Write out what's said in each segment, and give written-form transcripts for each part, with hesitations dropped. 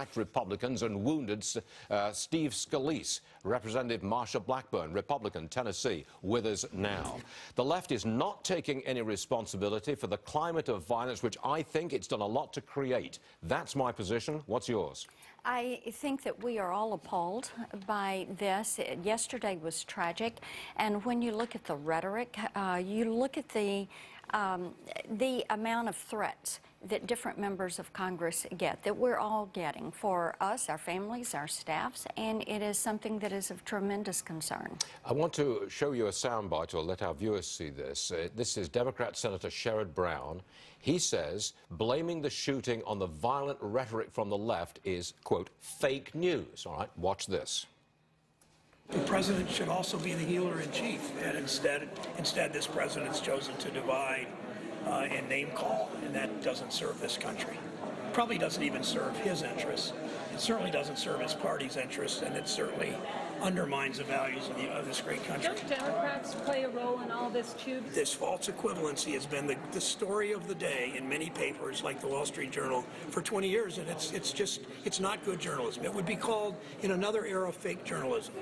attacked Republicans and wounded Steve Scalise. Representative Marsha Blackburn, Republican, Tennessee, with us now. The left is not taking any responsibility for the climate of violence, which I think it's done a lot to create. That's my position. What's yours? I think that we are all appalled by this. Yesterday was tragic, and when you look at the rhetoric, you look at the amount of threats that different members of Congress get, that we're all getting for us, our families, our staffs, and it is something that is of tremendous concern. I want to show you a soundbite, or let our viewers see this. This is Democrat Senator Sherrod Brown. He says blaming the shooting on the violent rhetoric from the left is, quote, fake news. All right, watch this. The president should also be the healer-in-chief, and instead this president's chosen to divide and name-call, and that doesn't serve this country. Probably doesn't even serve his interests. It certainly doesn't serve his party's interests, and it certainly undermines the values of this great country. Don't Democrats play a role in all this, too? This false equivalency has been the story of the day in many papers like the Wall Street Journal for 20 years, and it's not good journalism. It would be called, in another era, fake journalism.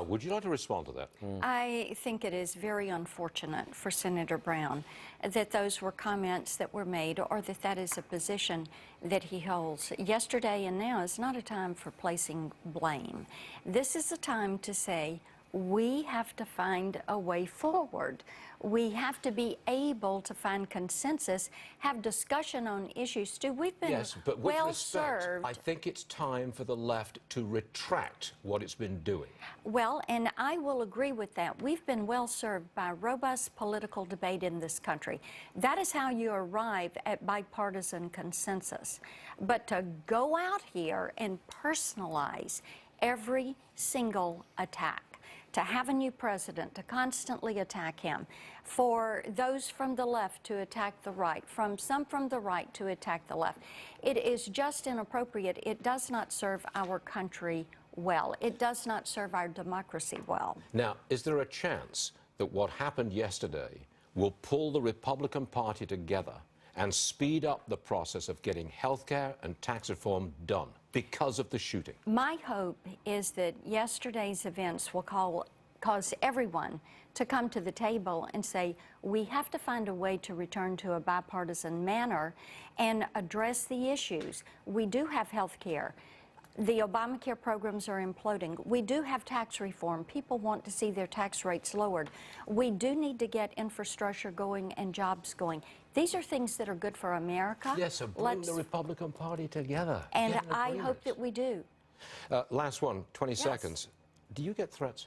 Would you like to respond to that? I think it is very unfortunate for Senator Brown that those were comments that were made, or that is a position that he holds. Yesterday and now is not a time for placing blame. This is a time to say, we have to find a way forward. We have to be able to find consensus, have discussion on issues. Stu, we've been yes, but with well respect, served. I think it's time for the left to retract what it's been doing. Well, and I will agree with that. We've been well served by robust political debate in this country. That is how you arrive at bipartisan consensus. But to go out here and personalize every single attack, to have a new president, to constantly attack him, for those from the left to attack the right, some from the right to attack the left. It is just inappropriate. It does not serve our country well. It does not serve our democracy well. Now, is there a chance that what happened yesterday will pull the Republican Party together and speed up the process of getting health care and tax reform done because of the shooting? My hope is that yesterday's events will cause everyone to come to the table and say, we have to find a way to return to a bipartisan manner and address the issues. We do have health care. The Obamacare programs are imploding. We do have tax reform. People want to see their tax rates lowered. We do need to get infrastructure going and jobs going. These are things that are good for America. Yes, so bring the Republican Party together. And I hope that we do. Last one, 20 seconds. Do you get threats?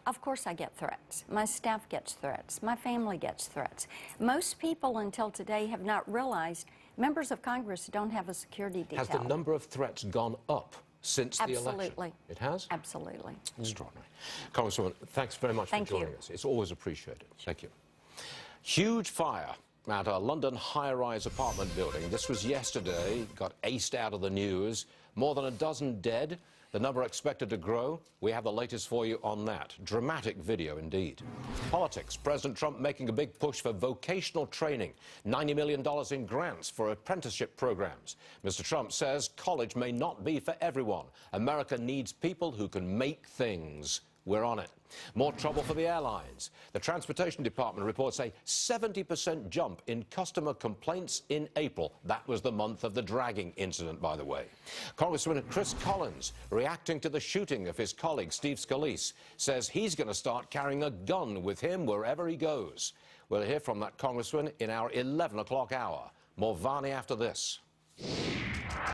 Of course I get threats. My staff gets threats. My family gets threats. Most people until today have not realized members of Congress don't have a security detail. Has the number of threats gone up since the election? Absolutely. It has? Absolutely. Extraordinary. Congresswoman, thanks very much for joining us. It's always appreciated. Thank you. Huge fire at a London high-rise apartment building. This was yesterday, got aced out of the news. More than a dozen dead. The number expected to grow. We have the latest for you on that. Dramatic video indeed. Politics. President Trump making a big push for vocational training. $90 million in grants for apprenticeship programs. Mr. Trump says college may not be for everyone. America needs people who can make things. We're on it. More trouble for the airlines. The Transportation Department reports a 70% jump in customer complaints in April. That was the month of the dragging incident, by the way. Congressman Chris Collins, reacting to the shooting of his colleague Steve Scalise, says he's going to start carrying a gun with him wherever he goes. We'll hear from that congressman in our 11 o'clock hour. More Varney after this.